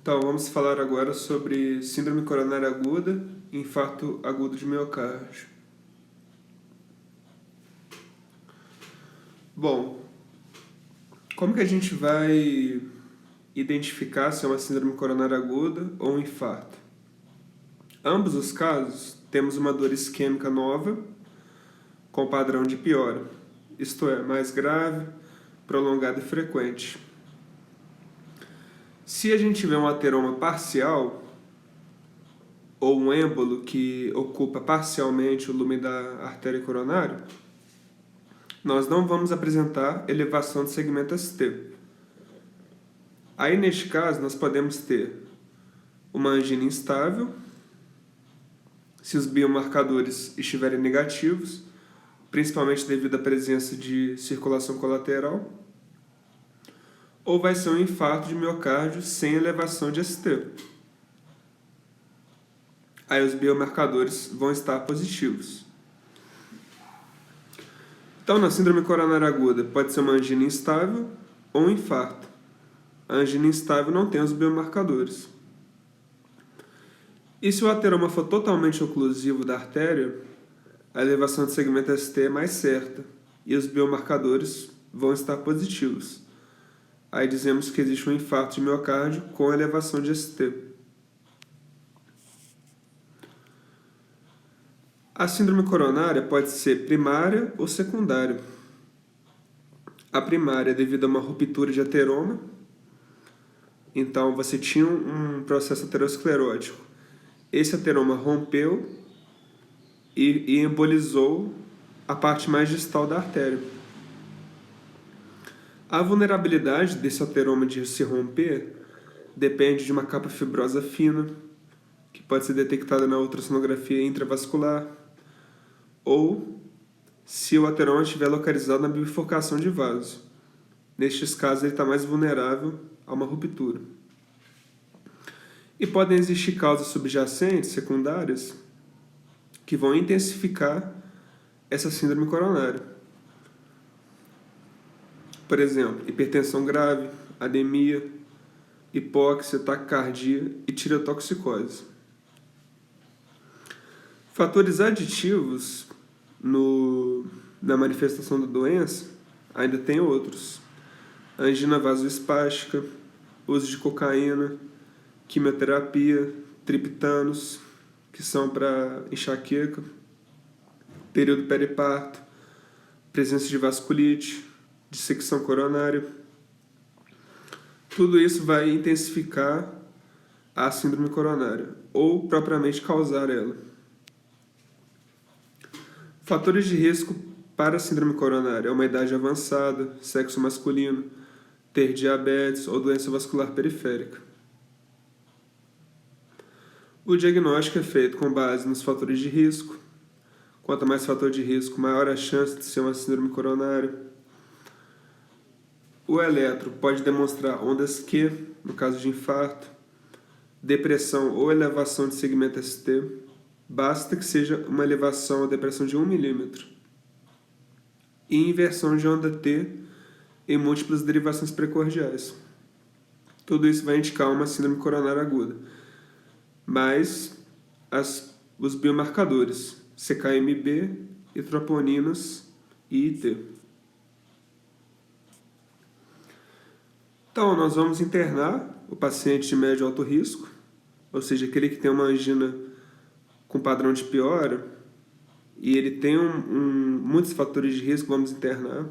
Então, vamos falar agora sobre síndrome coronária aguda e infarto agudo de miocárdio. Bom, como que a gente vai identificar se é uma síndrome coronária aguda ou um infarto? Ambos os casos, temos uma dor isquêmica nova com padrão de piora, isto é, mais grave, prolongada e frequente. Se a gente tiver um ateroma parcial, ou um êmbolo que ocupa parcialmente o lume da artéria coronária, nós não vamos apresentar elevação do segmento ST. Aí, neste caso, nós podemos ter uma angina instável, se os biomarcadores estiverem negativos, principalmente devido à presença de circulação colateral, ou vai ser um infarto de miocárdio sem elevação de ST. Aí os biomarcadores vão estar positivos. Então, na síndrome coronária aguda, pode ser uma angina instável ou um infarto. A angina instável não tem os biomarcadores. E se o ateroma for totalmente oclusivo da artéria, a elevação do segmento ST é mais certa e os biomarcadores vão estar positivos. Aí dizemos que existe um infarto de miocárdio com elevação de ST. A síndrome coronária pode ser primária ou secundária. A primária é devido a uma ruptura de ateroma. Então, você tinha um processo aterosclerótico. Esse ateroma rompeu e embolizou a parte mais distal da artéria. A vulnerabilidade desse ateroma de se romper depende de uma capa fibrosa fina, que pode ser detectada na ultrassonografia intravascular, ou se o ateroma estiver localizado na bifurcação de vaso. Nestes casos, ele está mais vulnerável a uma ruptura. E podem existir causas subjacentes, secundárias, que vão intensificar essa síndrome coronária. Por exemplo, hipertensão grave, anemia, hipóxia, taquicardia e tireotoxicose. Fatores aditivos na manifestação da doença, ainda tem outros. Angina vasoespástica, uso de cocaína, quimioterapia, triptanos, que são para enxaqueca, período periparto, presença de vasculite, dissecção coronária. Tudo isso vai intensificar a síndrome coronária, ou propriamente causar ela. Fatores de risco para a síndrome coronária: uma idade avançada, sexo masculino, ter diabetes ou doença vascular periférica. O diagnóstico é feito com base nos fatores de risco. Quanto mais fator de risco, maior a chance de ser uma síndrome coronária. O eletro pode demonstrar ondas Q, no caso de infarto, depressão ou elevação de segmento ST. Basta que seja uma elevação ou depressão de 1 milímetro. E inversão de onda T em múltiplas derivações precordiais. Tudo isso vai indicar uma síndrome coronária aguda. Mas os biomarcadores, CKMB, e troponinas e IT. Então, nós vamos internar o paciente de médio e alto risco, ou seja, aquele que tem uma angina com padrão de piora, e ele tem muitos fatores de risco, vamos internar.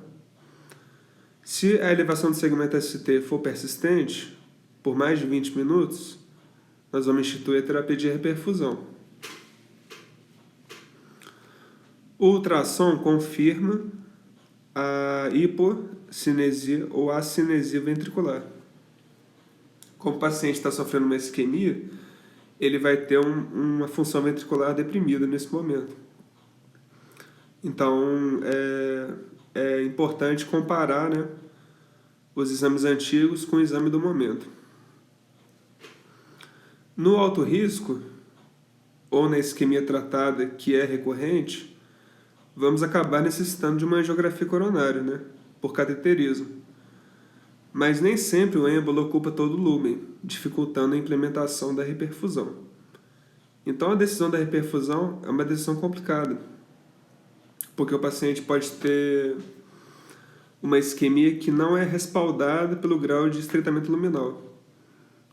Se a elevação do segmento ST for persistente, por mais de 20 minutos, nós vamos instituir a terapia de reperfusão. O ultrassom confirma a hipocinesia ou acinesia ventricular. Como o paciente está sofrendo uma isquemia, ele vai ter uma função ventricular deprimida nesse momento. Então, é importante comparar, né, os exames antigos com o exame do momento. No alto risco, ou na isquemia tratada que é recorrente, vamos acabar necessitando de uma angiografia coronária, né, por cateterismo. mas nem sempre o êmbolo ocupa todo o lúmen, dificultando a implementação da reperfusão. Então, a decisão da reperfusão é uma decisão complicada, porque o paciente pode ter uma isquemia que não é respaldada pelo grau de estreitamento luminal.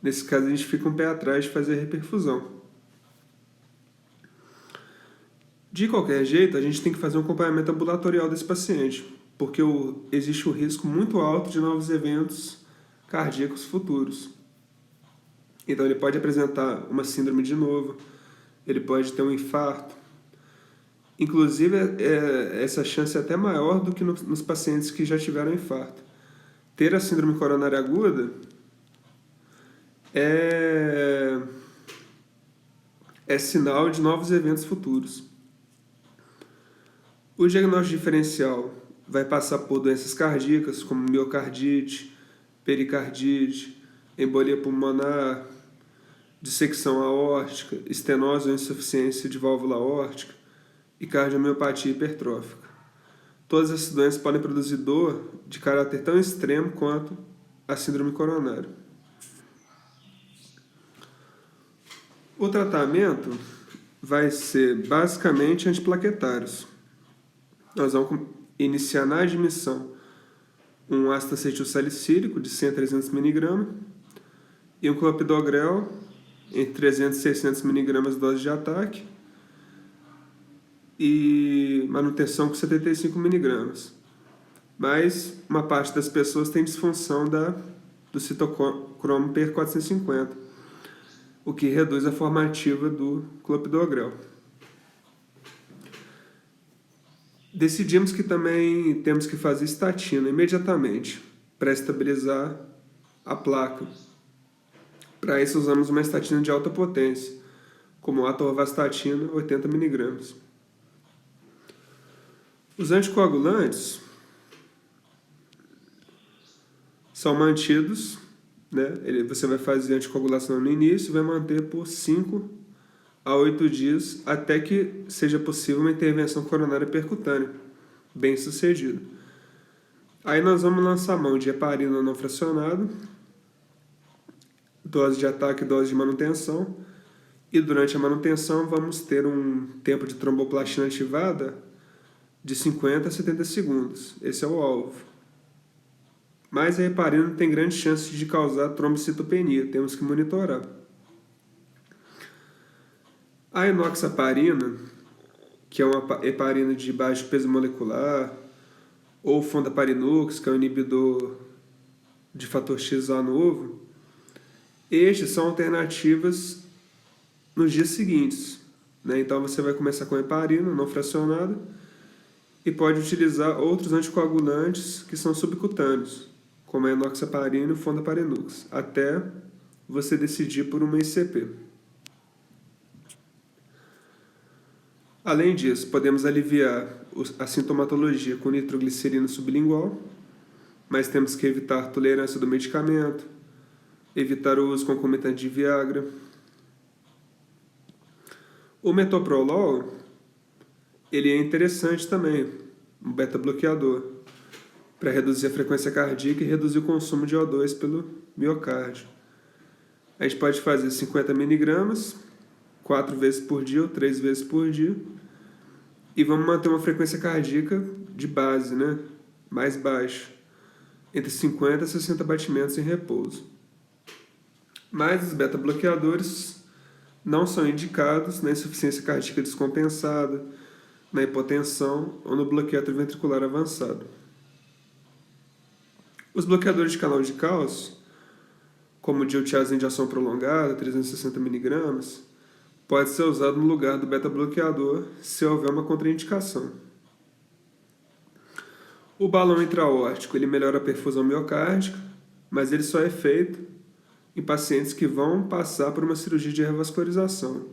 Nesse caso, a gente fica um pé atrás de fazer a reperfusão. De qualquer jeito, a gente tem que fazer um acompanhamento ambulatorial desse paciente, porque existe o risco muito alto de novos eventos cardíacos futuros. Então, ele pode apresentar uma síndrome de novo, ele pode ter um infarto. Inclusive, essa chance é até maior do que nos pacientes que já tiveram infarto. Ter a síndrome coronária aguda é sinal de novos eventos futuros. O diagnóstico diferencial vai passar por doenças cardíacas, como miocardite, pericardite, embolia pulmonar, dissecção aórtica, estenose ou insuficiência de válvula aórtica e cardiomiopatia hipertrófica. Todas essas doenças podem produzir dor de caráter tão extremo quanto a síndrome coronária. O tratamento vai ser basicamente antiplaquetários. Nós vamos iniciar na admissão um ácido acetilsalicílico de 100 a 300 mg e um clopidogrel entre 300 e 600 mg dose de ataque e manutenção com 75 mg. Mas uma parte das pessoas tem disfunção do citocromo P450, o que reduz a formativa do clopidogrel. Decidimos que também temos que fazer estatina imediatamente para estabilizar a placa. Para isso usamos uma estatina de alta potência, como a atorvastatina 80 mg. Os anticoagulantes são mantidos, né? Você vai fazer anticoagulação no início e vai manter por 5 a 8 dias até que seja possível uma intervenção coronária percutânea, bem sucedida. Aí nós vamos lançar mão de heparina não fracionada, dose de ataque e dose de manutenção, e durante a manutenção vamos ter um tempo de tromboplastina ativada de 50 a 70 segundos. Esse é o alvo. Mas a heparina tem grande chance de causar trombocitopenia, temos que monitorar. A enoxaparina, que é uma heparina de baixo peso molecular, ou fondaparinux, que é um inibidor de fator XA novo, estes são alternativas nos dias seguintes, né? Então você vai começar com heparina não fracionada e pode utilizar outros anticoagulantes que são subcutâneos, como a enoxaparina e o fondaparinux, até você decidir por uma ICP. Além disso, podemos aliviar a sintomatologia com nitroglicerina sublingual, mas temos que evitar a tolerância do medicamento, evitar o uso concomitante de Viagra. O metoprolol, ele é interessante também, um beta-bloqueador, para reduzir a frequência cardíaca e reduzir o consumo de O2 pelo miocárdio. A gente pode fazer 50 mg, 4 vezes por dia ou 3 vezes por dia, e vamos manter uma frequência cardíaca de base, né? Mais baixa, entre 50 e 60 batimentos em repouso. Mas os beta-bloqueadores não são indicados na insuficiência cardíaca descompensada, na hipotensão ou no bloqueio atrioventricular avançado. Os bloqueadores de canal de cálcio, como o diltiazem de ação prolongada, 360 mg, pode ser usado no lugar do beta-bloqueador se houver uma contraindicação. O balão intra-aórtico ele melhora a perfusão miocárdica, mas ele só é feito em pacientes que vão passar por uma cirurgia de revascularização,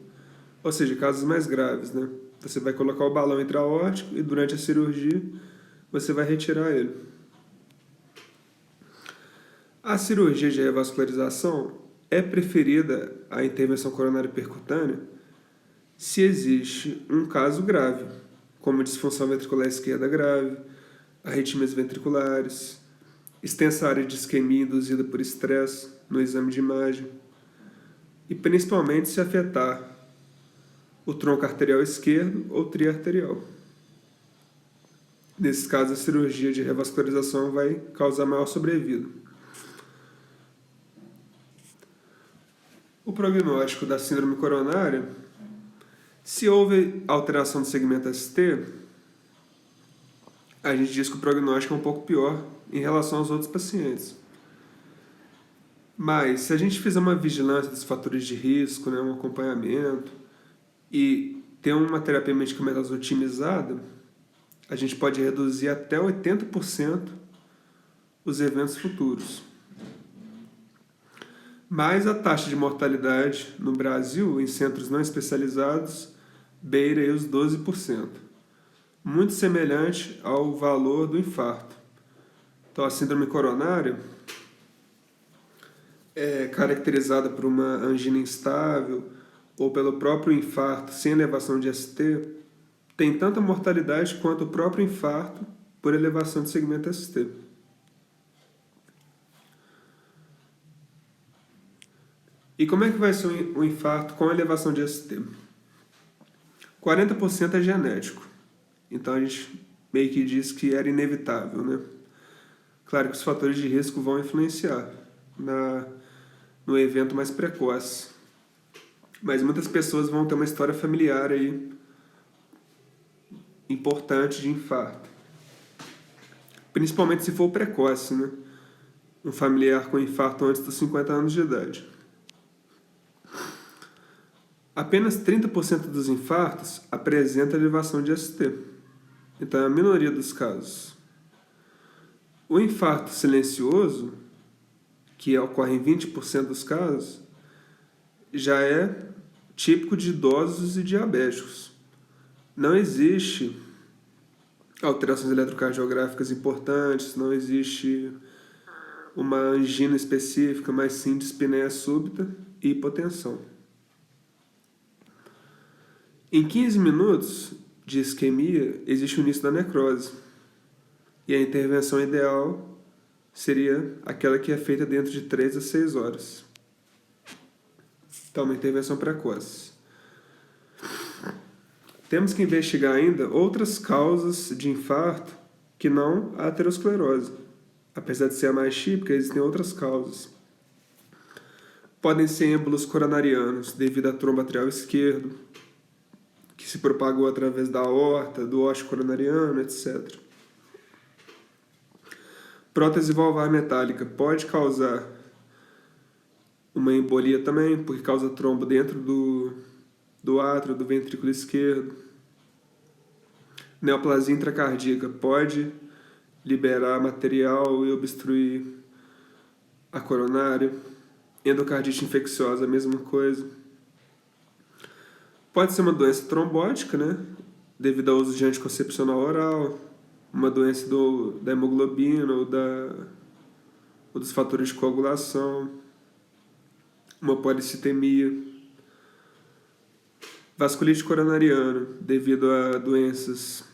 ou seja, casos mais graves, né? Você vai colocar o balão intra-aórtico e durante a cirurgia você vai retirar ele. A cirurgia de revascularização é preferida à intervenção coronária percutânea se existe um caso grave, como disfunção ventricular esquerda grave, arritmias ventriculares, extensa área de isquemia induzida por estresse no exame de imagem e principalmente se afetar o tronco arterial esquerdo ou trio arterial. Nesses casos, a cirurgia de revascularização vai causar maior sobrevida. O prognóstico da síndrome coronária, se houve alteração do segmento ST, a gente diz que o prognóstico é um pouco pior em relação aos outros pacientes. Mas, se a gente fizer uma vigilância dos fatores de risco, né, um acompanhamento, e ter uma terapia medicamentosa otimizada, a gente pode reduzir até 80% os eventos futuros. Mas a taxa de mortalidade no Brasil, em centros não especializados, beira aí os 12%. Muito semelhante ao valor do infarto. Então, a síndrome coronária é caracterizada por uma angina instável ou pelo próprio infarto sem elevação de ST, tem tanta mortalidade quanto o próprio infarto por elevação de segmento ST. E como é que vai ser um infarto com elevação de ST? 40% é genético. Então a gente meio que diz que era inevitável, né? Claro que os fatores de risco vão influenciar no evento mais precoce. Mas muitas pessoas vão ter uma história familiar aí importante de infarto. Principalmente se for precoce, né? Um familiar com infarto antes dos 50 anos de idade. Apenas 30% dos infartos apresenta elevação de ST. Então é a minoria dos casos. O infarto silencioso, que ocorre em 20% dos casos, já é típico de idosos e diabéticos. Não existe alterações eletrocardiográficas importantes, não existe uma angina específica, mas sim dispneia súbita e hipotensão. Em 15 minutos de isquemia, existe o início da necrose. E a intervenção ideal seria aquela que é feita dentro de 3 a 6 horas. Então, uma intervenção precoce. Temos que investigar ainda outras causas de infarto que não a aterosclerose. Apesar de ser a mais típica, existem outras causas. Podem ser êmbolos coronarianos devido a trombo arterial esquerdo, que se propagou através da aorta, do ósseo coronariano, etc. Prótese valvar metálica pode causar uma embolia também, porque causa trombo dentro do átrio, do ventrículo esquerdo. Neoplasia intracardíaca pode liberar material e obstruir a coronária. Endocardite infecciosa, a mesma coisa. Pode ser uma doença trombótica, né? Devido ao uso de anticoncepcional oral, uma doença da hemoglobina ou dos fatores de coagulação, uma policitemia. Vasculite coronariana, devido a doenças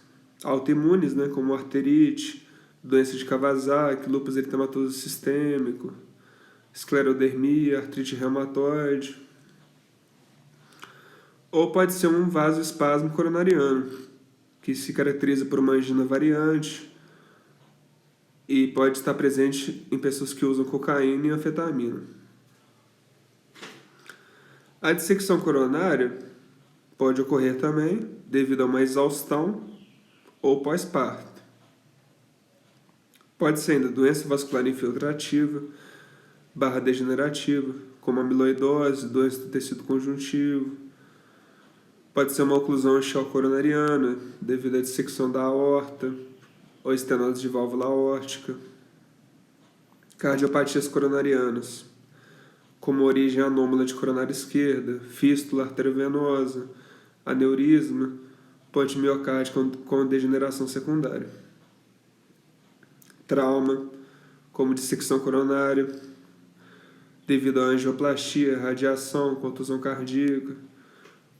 autoimunes, né, como arterite, doença de Kawasaki, lúpus eritematoso sistêmico, esclerodermia, artrite reumatoide. Ou pode ser um vasoespasmo coronariano, que se caracteriza por uma angina variante e pode estar presente em pessoas que usam cocaína e anfetamina. A dissecção coronária pode ocorrer também devido a uma exaustão ou pós-parto. Pode ser ainda doença vascular infiltrativa, /degenerativa, como amiloidose, doença do tecido conjuntivo. Pode ser uma oclusão axial coronariana devido à dissecção da aorta ou estenose de válvula aórtica. Cardiopatias coronarianas, como origem anômala de coronária esquerda, fístula arteriovenosa, aneurisma, ponte miocárdica com degeneração secundária. Trauma, como dissecção coronária, devido a angioplastia, radiação, contusão cardíaca,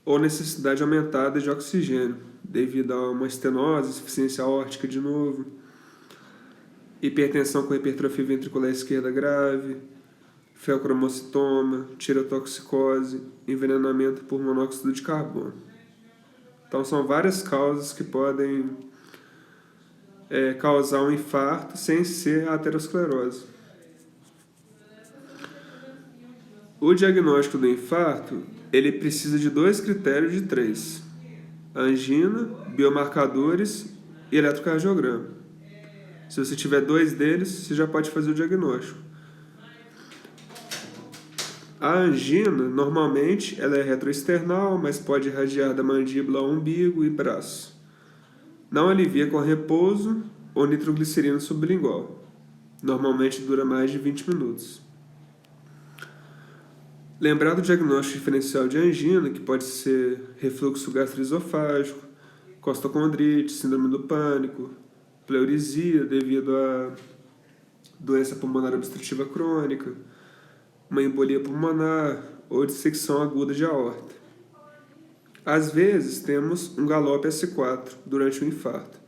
ou necessidade aumentada de oxigênio, devido a uma estenose, insuficiência aórtica de novo. hipertensão com hipertrofia ventricular esquerda grave, feocromocitoma, tirotoxicose, envenenamento por monóxido de carbono. Então, são várias causas que podem causar um infarto sem ser a aterosclerose. O diagnóstico do infarto, ele precisa de 2 critérios de 3. Angina, biomarcadores e eletrocardiograma. Se você tiver 2 deles, você já pode fazer o diagnóstico. A angina, normalmente, ela é retroesternal, mas pode irradiar da mandíbula ao umbigo e braço. Não alivia com repouso ou nitroglicerina sublingual. Normalmente dura mais de 20 minutos. Lembrar do diagnóstico diferencial de angina, que pode ser refluxo gastroesofágico, costocondrite, síndrome do pânico, pleurisia devido a doença pulmonar obstrutiva crônica, uma embolia pulmonar ou dissecção aguda de aorta. Às vezes, temos um galope S4 durante o infarto.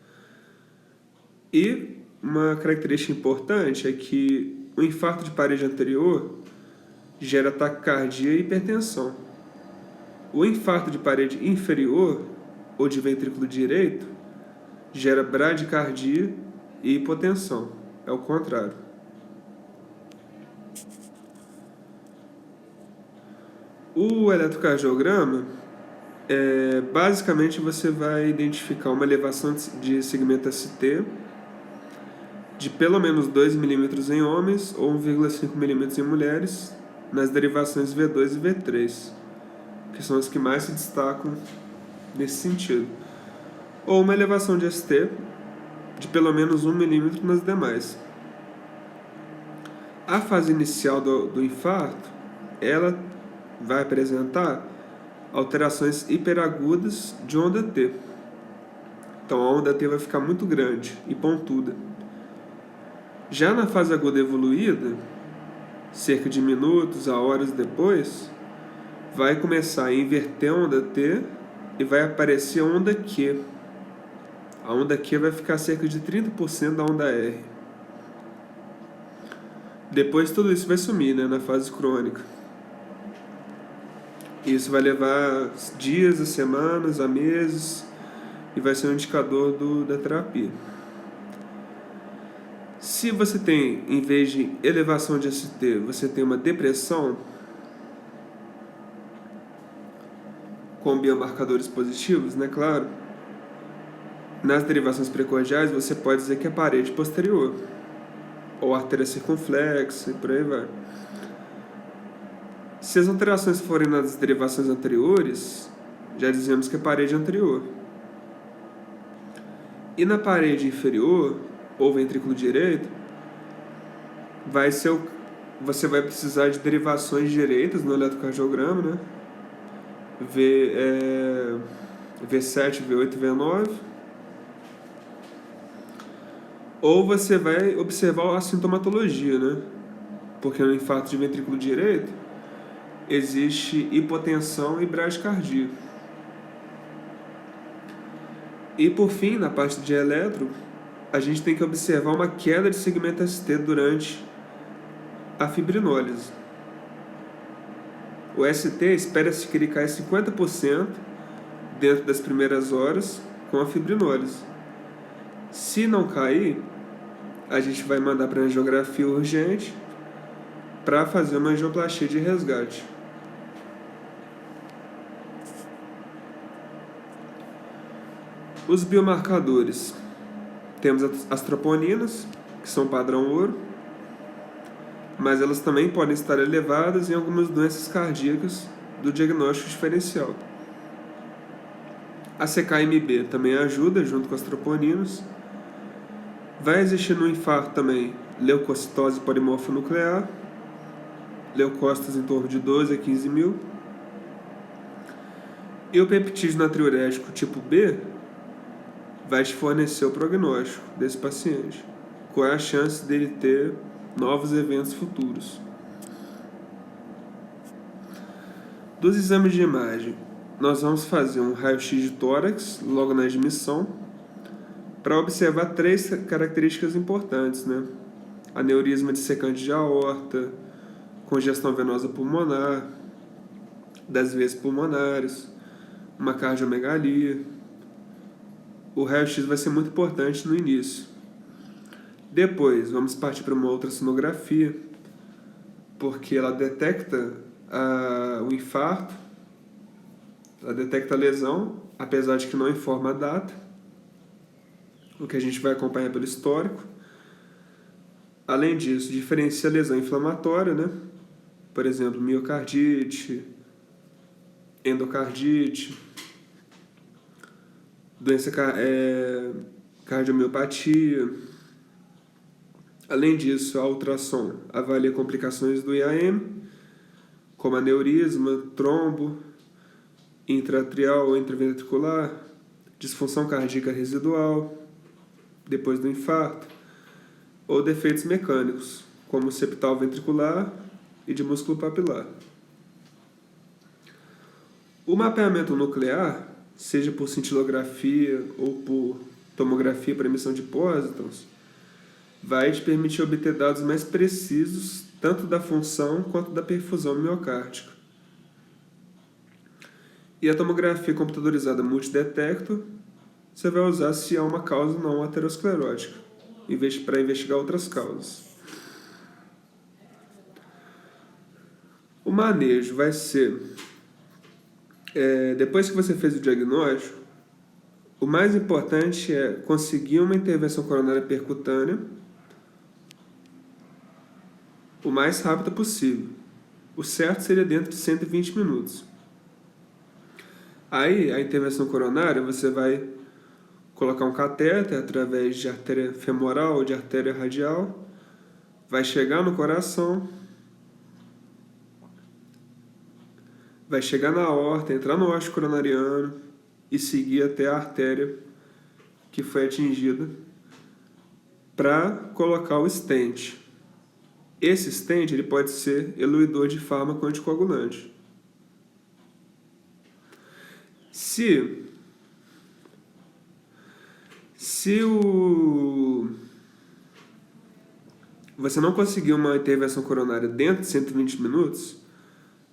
E uma característica importante é que o infarto de parede anterior gera taquicardia e hipertensão. O infarto de parede inferior, ou de ventrículo direito, gera bradicardia e hipotensão. É o contrário. O eletrocardiograma, basicamente você vai identificar uma elevação de segmento ST de pelo menos 2 milímetros em homens ou 1,5 milímetros em mulheres, nas derivações V2 e V3, que são as que mais se destacam nesse sentido. Ou uma elevação de ST de pelo menos 1 milímetro nas demais. A fase inicial do infarto, ela vai apresentar alterações hiperagudas de onda T. Então a onda T vai ficar muito grande e pontuda. Já na fase aguda evoluída, cerca de minutos a horas depois, vai começar a inverter a onda T e vai aparecer a onda Q. A onda Q vai ficar cerca de 30% da onda R. Depois tudo isso vai sumir, na fase crônica. Isso vai levar dias, a semanas, a meses e vai ser um indicador da terapia. Se você tem, em vez de elevação de ST, você tem uma depressão com biomarcadores positivos, claro, nas derivações precordiais você pode dizer que é a parede posterior, ou artéria circunflexa e por aí vai. Se as alterações forem nas derivações anteriores, já dizemos que é a parede anterior. E na parede inferior, ou ventrículo direito, você vai precisar de derivações direitas no eletrocardiograma, V7, V8, V9. Ou você vai observar a sintomatologia, porque no infarto de ventrículo direito existe hipotensão e bradicardia. E por fim, na parte de eletro, a gente tem que observar uma queda de segmento ST durante a fibrinólise. O ST espera-se que ele caia 50% dentro das primeiras horas com a fibrinólise. Se não cair, a gente vai mandar para angiografia urgente para fazer uma angioplastia de resgate. Os biomarcadores. Temos as troponinas, que são padrão ouro, mas elas também podem estar elevadas em algumas doenças cardíacas do diagnóstico diferencial. A CKMB também ajuda, junto com as troponinas. Vai existir no infarto também leucocitose polimorfa nuclear, leucócitos em torno de 12 a 15 mil. E o peptídeo natriurético tipo B vai te fornecer o prognóstico desse paciente. Qual é a chance dele ter novos eventos futuros? Dos exames de imagem, nós vamos fazer um raio-x de tórax logo na admissão, para observar 3 características importantes, né? Aneurisma dissecante de aorta, congestão venosa pulmonar, das veias pulmonares, uma cardiomegalia. O raio-x vai ser muito importante no início. Depois, vamos partir para uma ultrassonografia, porque ela detecta o infarto, ela detecta a lesão, apesar de que não informa a data, o que a gente vai acompanhar pelo histórico. Além disso, diferencia a lesão inflamatória, né? Por exemplo, miocardite, endocardite, doença cardiomiopatia. Além disso, a ultrassom avalia complicações do IAM, como aneurisma, trombo, intraatrial ou intraventricular, disfunção cardíaca residual, depois do infarto, ou defeitos mecânicos, como septal ventricular e de músculo papilar. O mapeamento nuclear, seja por cintilografia ou por tomografia para emissão de pósitrons, vai te permitir obter dados mais precisos tanto da função quanto da perfusão miocárdica. E a tomografia computadorizada multidetector você vai usar se há uma causa não aterosclerótica, para investigar outras causas. O manejo vai ser, depois que você fez o diagnóstico, o mais importante é conseguir uma intervenção coronária percutânea o mais rápido possível. O certo seria dentro de 120 minutos. Aí, a intervenção coronária, você vai colocar um catéter através de artéria femoral ou de artéria radial, vai chegar no coração, vai chegar na aorta, entrar no ósseo coronariano e seguir até a artéria que foi atingida para colocar o stent. Esse stent ele pode ser eluidor de fármaco anticoagulante. Se você não conseguir uma intervenção coronária dentro de 120 minutos,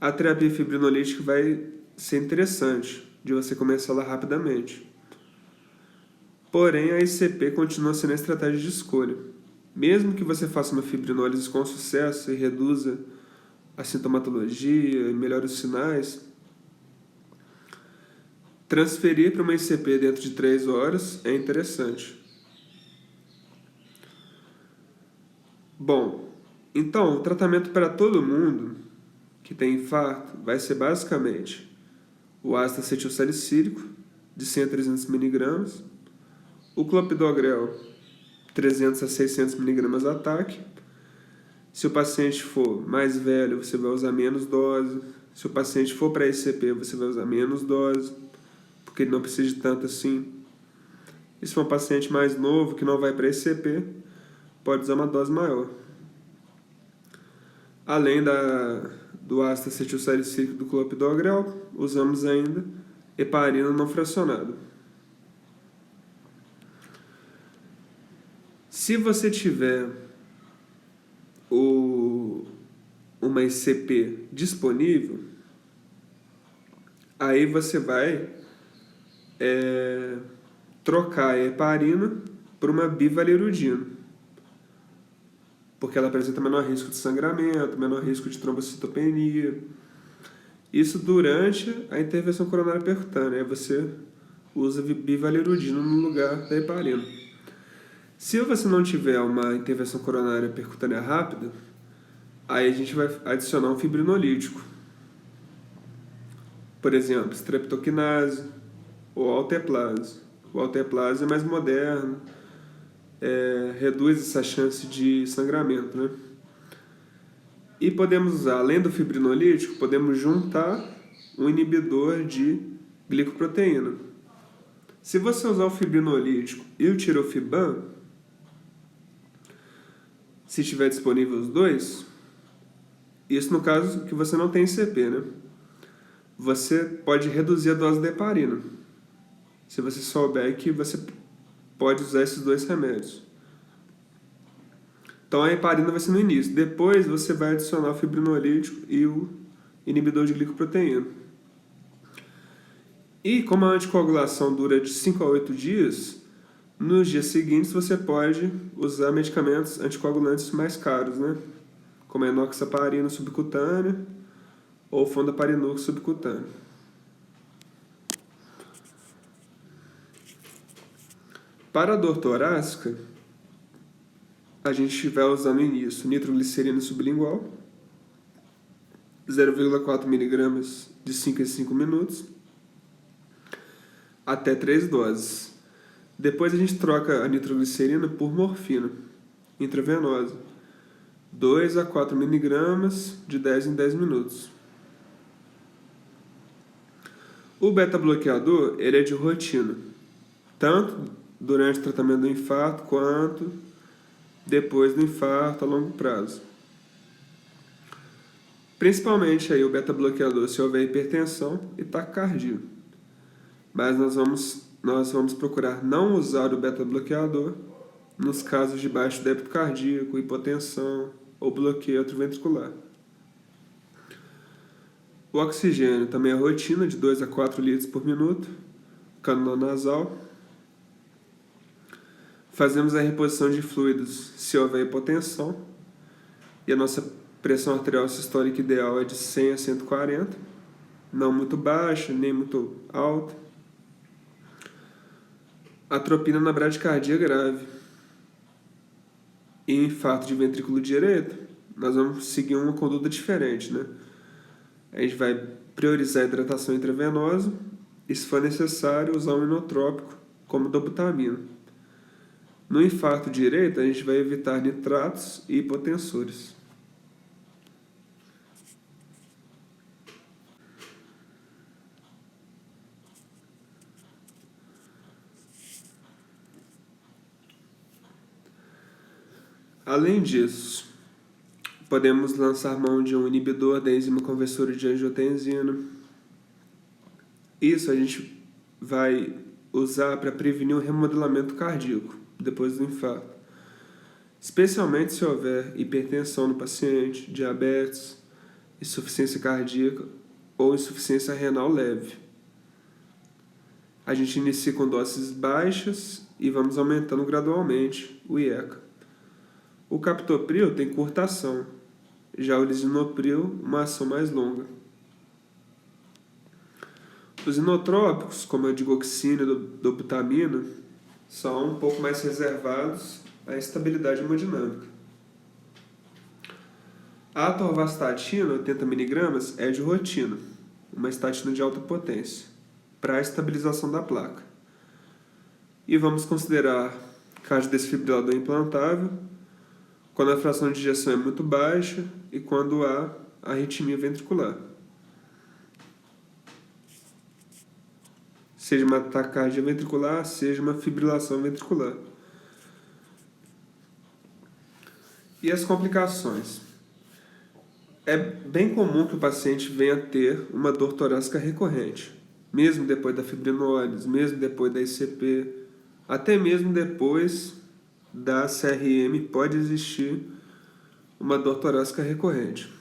a terapia fibrinolítica vai ser interessante de você começar lá rapidamente. Porém, a ICP continua sendo a estratégia de escolha. Mesmo que você faça uma fibrinólise com sucesso e reduza a sintomatologia e melhore os sinais, transferir para uma ICP dentro de 3 horas é interessante. Bom, então o tratamento para todo mundo que tem infarto vai ser basicamente o ácido acetilsalicílico de 100 a 300 mg, o clopidogrel 300 a 600 mg ataque. Se o paciente for mais velho, você vai usar menos dose. Se o paciente for para ICP, você vai usar menos dose, porque ele não precisa de tanto assim. E se for um paciente mais novo que não vai para ICP, pode usar uma dose maior. Além do ácido acetilsalicílico do clopidogrel, usamos ainda heparina não fracionada. Se você tiver uma ICP disponível, aí você vai trocar a heparina por uma bivalirudina, porque ela apresenta menor risco de sangramento, menor risco de trombocitopenia. Isso durante a intervenção coronária percutânea. Aí você usa bivalirudina no lugar da heparina. Se você não tiver uma intervenção coronária percutânea rápida, aí a gente vai adicionar um fibrinolítico. Por exemplo, streptokinase ou alteplase. O alteplase é mais moderno, reduz essa chance de sangramento, né? E podemos usar, além do fibrinolítico, podemos juntar um inibidor de glicoproteína. Se você usar o fibrinolítico e o tirofiban, se estiver disponível os dois, isso no caso que você não tem ICP, né? Você pode reduzir a dose da heparina. Se você souber que você pode usar esses dois remédios. Então a heparina vai ser no início. Depois você vai adicionar o fibrinolítico e o inibidor de glicoproteína. E como a anticoagulação dura de 5 a 8 dias, nos dias seguintes você pode usar medicamentos anticoagulantes mais caros, né? Como a enoxaparina subcutânea ou fondaparinux subcutânea. Para a dor torácica, a gente vai usar no início nitroglicerina sublingual, 0,4 mg de 5 em 5 minutos, até 3 doses. Depois a gente troca a nitroglicerina por morfina intravenosa, 2 a 4 mg de 10 em 10 minutos. O beta-bloqueador ele é de rotina, tanto durante o tratamento do infarto quanto depois do infarto a longo prazo. Principalmente aí o beta-bloqueador se houver hipertensão e taquicardia. Mas nós vamos procurar não usar o beta-bloqueador nos casos de baixo débito cardíaco, hipotensão ou bloqueio atrioventricular. O oxigênio também é rotina, de 2 a 4 litros por minuto, cânula nasal. Fazemos a reposição de fluidos se houver hipotensão. E a nossa pressão arterial sistólica ideal é de 100 a 140, não muito baixa, nem muito alta. Atropina na bradicardia grave. E infarto de ventrículo direito, nós vamos seguir uma conduta diferente, né? A gente vai priorizar a hidratação intravenosa e, se for necessário, usar um inotrópico, como dobutamina. No infarto direito, a gente vai evitar nitratos e hipotensores. Além disso, podemos lançar mão de um inibidor da enzima conversora de angiotensina. Isso a gente vai usar para prevenir o remodelamento cardíaco depois do infarto, especialmente se houver hipertensão no paciente, diabetes, insuficiência cardíaca ou insuficiência renal leve. A gente inicia com doses baixas e vamos aumentando gradualmente o IECA. O captopril tem curta ação, já o lisinopril uma ação mais longa. Os inotrópicos, como a digoxina e dobutamina, são um pouco mais reservados à estabilidade hemodinâmica. A atorvastatina, 80 mg, é de rotina, uma estatina de alta potência, para a estabilização da placa. E vamos considerar cardiodesfibrilador implantável quando a fração de ejeção é muito baixa e quando há arritmia ventricular. Seja uma taquicardia ventricular, seja uma fibrilação ventricular. E as complicações? É bem comum que o paciente venha a ter uma dor torácica recorrente, mesmo depois da fibrinólise, mesmo depois da ICP, até mesmo depois da CRM pode existir uma dor torácica recorrente.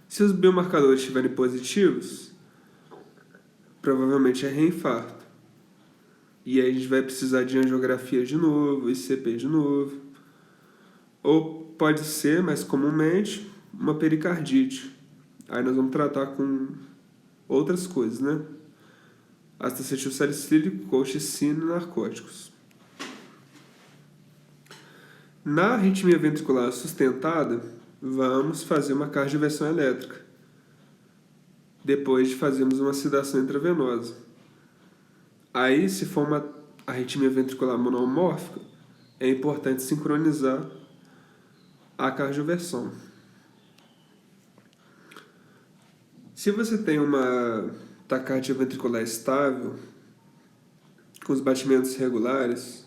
Se os biomarcadores estiverem positivos, provavelmente é reinfarto. E aí a gente vai precisar de angiografia de novo, ICP de novo. Ou pode ser, mais comumente, uma pericardite. Aí nós vamos tratar com outras coisas, né? Ácido acetilsalicílico, colchicina e narcóticos. Na arritmia ventricular sustentada, vamos fazer uma cardioversão elétrica, depois de fazermos uma sedação intravenosa. Aí, se for uma arritmia ventricular monomórfica, é importante sincronizar a cardioversão. Se você tem uma taquicardia ventricular estável, com os batimentos regulares,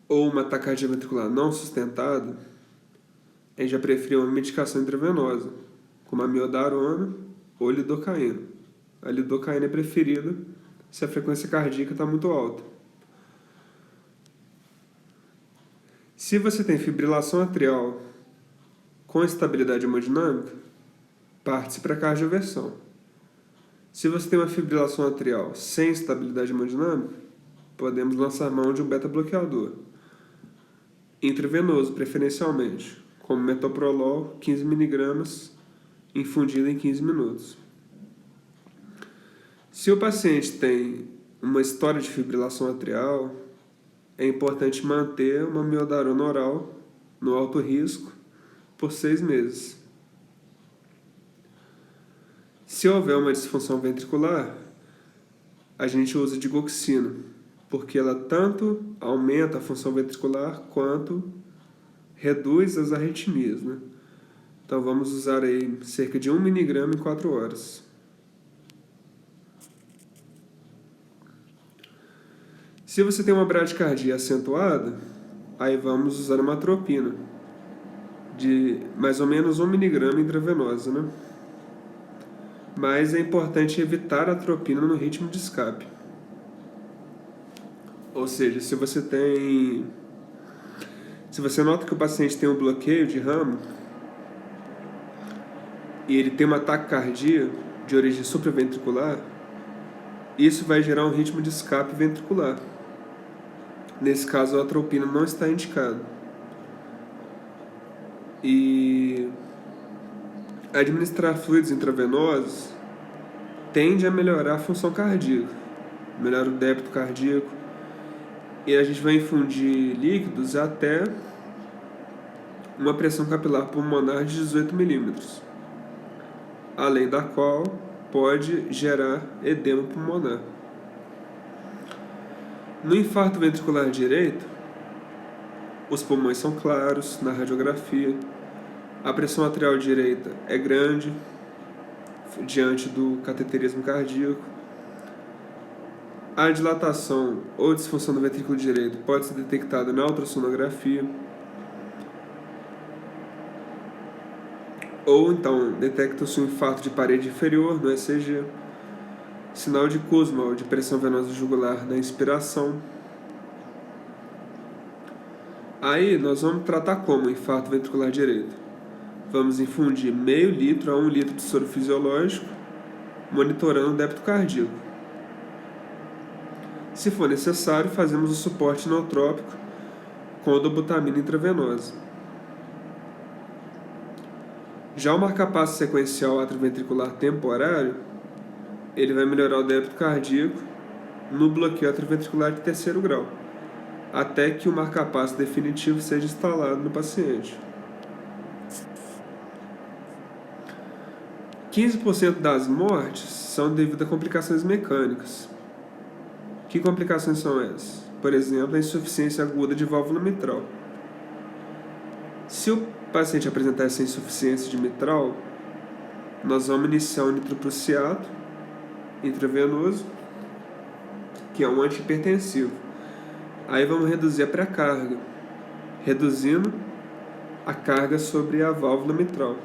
ou uma taquicardia ventricular não sustentada, a gente já prefere uma medicação intravenosa, como a amiodarona ou lidocaína. A lidocaína é preferida se a frequência cardíaca está muito alta. Se você tem fibrilação atrial com estabilidade hemodinâmica, parte-se para cardioversão. Se você tem uma fibrilação atrial sem estabilidade hemodinâmica, podemos lançar mão de um beta-bloqueador, intravenoso preferencialmente, como metoprolol 15 mg, infundido em 15 minutos. Se o paciente tem uma história de fibrilação atrial, é importante manter uma miodarona oral no alto risco por 6 meses. Se houver uma disfunção ventricular, a gente usa digoxina, porque ela tanto aumenta a função ventricular quanto reduz as arritmias, né? Então vamos usar aí cerca de 1 mg em 4 horas. Se você tem uma bradicardia acentuada, aí vamos usar uma atropina de mais ou menos 1 mg intravenosa, né? Mas é importante evitar a atropina no ritmo de escape. Ou seja, se você nota que o paciente tem um bloqueio de ramo e ele tem uma taquicardia de origem supraventricular, isso vai gerar um ritmo de escape ventricular. Nesse caso, a atropina não está indicada. E administrar fluidos intravenosos tende a melhorar a função cardíaca, melhora o débito cardíaco, e a gente vai infundir líquidos até uma pressão capilar pulmonar de 18 milímetros, além da qual pode gerar edema pulmonar. No infarto ventricular direito, os pulmões são claros na radiografia, a pressão arterial direita é grande diante do cateterismo cardíaco, a dilatação ou disfunção do ventrículo direito pode ser detectada na ultrassonografia, ou então detecta-se um infarto de parede inferior no ECG, sinal de Kussmaul de pressão venosa jugular na inspiração. Aí nós vamos tratar como infarto ventricular direito. Vamos infundir meio litro a 1 litro de soro fisiológico, monitorando o débito cardíaco. Se for necessário, fazemos o suporte inotrópico com dobutamina intravenosa. Já o marcapasso sequencial atrioventricular temporário, ele vai melhorar o débito cardíaco no bloqueio atrioventricular de terceiro grau, até que o marcapasso definitivo seja instalado no paciente. 15% das mortes são devido a complicações mecânicas. Que complicações são essas? Por exemplo, a insuficiência aguda de válvula mitral. Se o paciente apresentar essa insuficiência de mitral, nós vamos iniciar o nitroprusiato intravenoso, que é um antihipertensivo. Aí vamos reduzir a pré-carga, reduzindo a carga sobre a válvula mitral.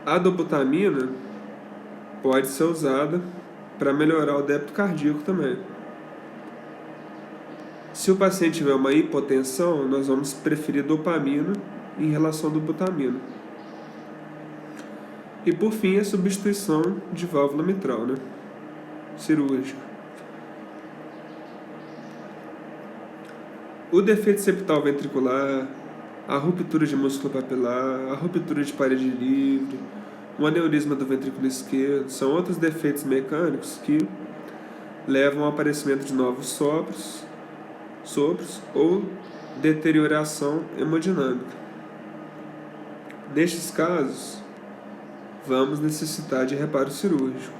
A dobutamina pode ser usada para melhorar o débito cardíaco também. Se o paciente tiver uma hipotensão, nós vamos preferir dopamina em relação à dobutamina. E por fim, a substituição de válvula mitral, né? Cirúrgica. O defeito septal ventricular, a ruptura de músculo papilar, a ruptura de parede livre, um aneurisma do ventrículo esquerdo, são outros defeitos mecânicos que levam ao aparecimento de novos sopros ou deterioração hemodinâmica. Nestes casos, vamos necessitar de reparo cirúrgico.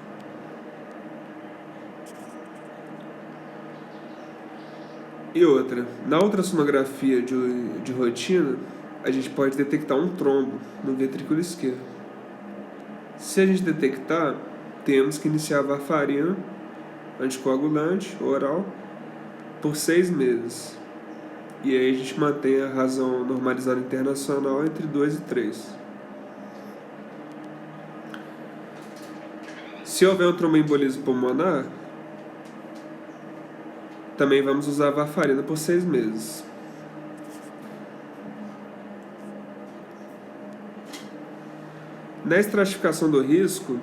E outra, na ultrassonografia de rotina, a gente pode detectar um trombo no ventrículo esquerdo. Se a gente detectar, temos que iniciar a varfarina, anticoagulante, oral, por 6 meses. E aí a gente mantém a razão normalizada internacional entre 2 e 3. Se houver um tromboembolismo pulmonar, Também vamos usar a varfarina por 6 meses. Na estratificação do risco,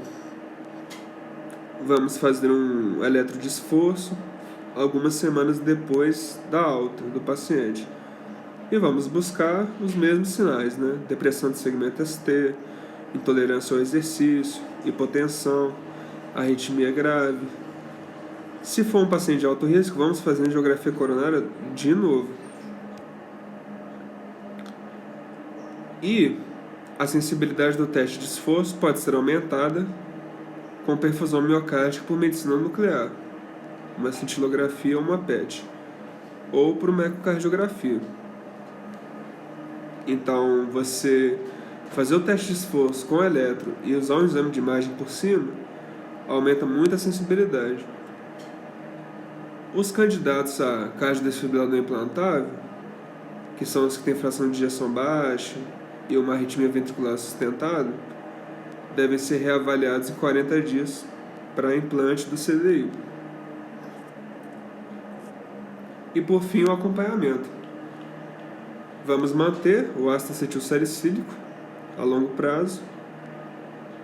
vamos fazer um eletrodesforço algumas semanas depois da alta do paciente. E vamos buscar os mesmos sinais, né? Depressão de segmento ST, intolerância ao exercício, hipotensão, arritmia grave. Se for um paciente de alto risco, vamos fazer angiografia coronária de novo. E a sensibilidade do teste de esforço pode ser aumentada com perfusão miocárdica por medicina nuclear, uma cintilografia ou uma PET, ou por uma ecocardiografia. Então, você fazer o teste de esforço com eletro e usar um exame de imagem por cima aumenta muito a sensibilidade. Os candidatos a cardiodesfibrilador implantável, que são os que têm fração de ejeção baixa e uma arritmia ventricular sustentada, devem ser reavaliados em 40 dias para implante do CDI. E por fim, o acompanhamento. Vamos manter o ácido acetilsalicílico a longo prazo.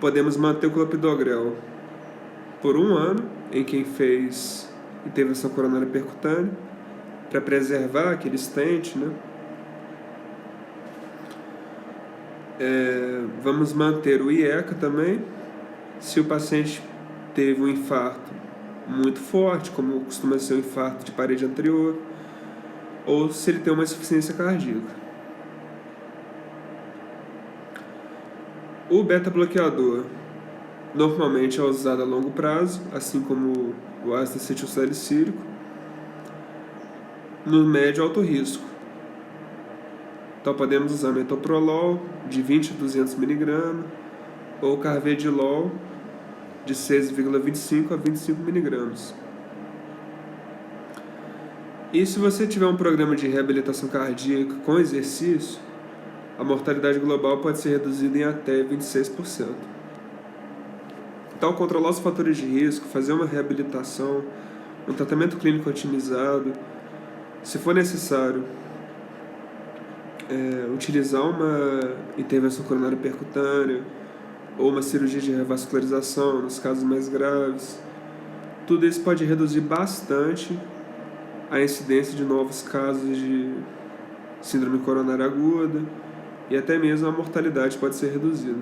Podemos manter o clopidogrel por 1 ano em quem fez intervenção coronária percutânea, para preservar aquele stent, né? Vamos manter o IECA também, se o paciente teve um infarto muito forte, como costuma ser o infarto de parede anterior, ou se ele tem uma insuficiência cardíaca. O beta-bloqueador normalmente é usado a longo prazo, assim como o ácido acetilsalicílico, no médio alto risco. Então podemos usar metoprolol de 20 a 200 mg ou carvedilol de 6,25 a 25 mg. E se você tiver um programa de reabilitação cardíaca com exercício, a mortalidade global pode ser reduzida em até 26%. Então, controlar os fatores de risco, fazer uma reabilitação, um tratamento clínico otimizado, se for necessário, utilizar uma intervenção coronária percutânea ou uma cirurgia de revascularização nos casos mais graves, tudo isso pode reduzir bastante a incidência de novos casos de síndrome coronária aguda e até mesmo a mortalidade pode ser reduzida.